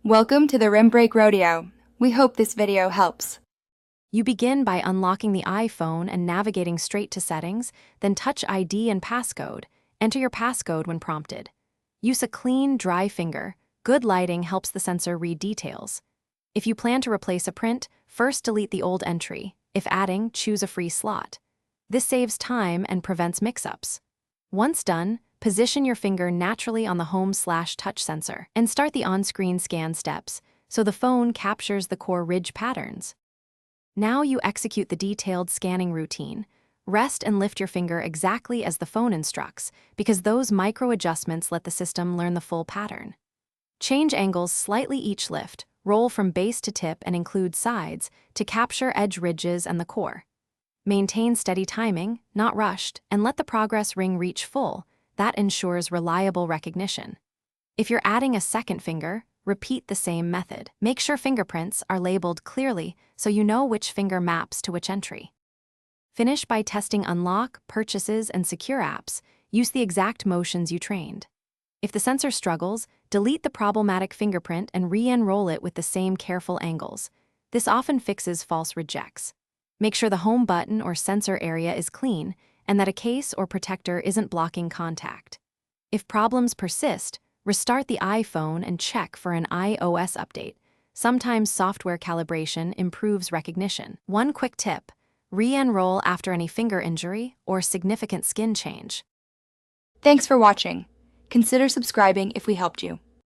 Welcome to the Rim Break Rodeo. We hope this video helps. You begin by unlocking the iPhone and navigating straight to Settings, then touch ID and passcode. Enter your passcode when prompted. Use a clean, dry finger. Good lighting helps the sensor read details. If you plan to replace a print, first delete the old entry. If adding, choose a free slot. This saves time and prevents mix-ups. Once done, position your finger naturally on the home/touch sensor and start the on-screen scan steps so the phone captures the core ridge patterns. Now you execute the detailed scanning routine. Rest and lift your finger exactly as the phone instructs, because those micro-adjustments let the system learn the full pattern. Change angles slightly each lift, roll from base to tip and include sides to capture edge ridges and the core. Maintain steady timing, not rushed, and let the progress ring reach full. That ensures reliable recognition. If you're adding a second finger, repeat the same method. Make sure fingerprints are labeled clearly so you know which finger maps to which entry. Finish by testing unlock, purchases, and secure apps. Use the exact motions you trained. If the sensor struggles, delete the problematic fingerprint and re-enroll it with the same careful angles. This often fixes false rejects. Make sure the home button or sensor area is clean and that a case or protector isn't blocking contact. If problems persist, restart the iPhone and check for an iOS update. Sometimes software calibration improves recognition. One quick tip: re-enroll after any finger injury or significant skin change. Thanks for watching. Consider subscribing if we helped you.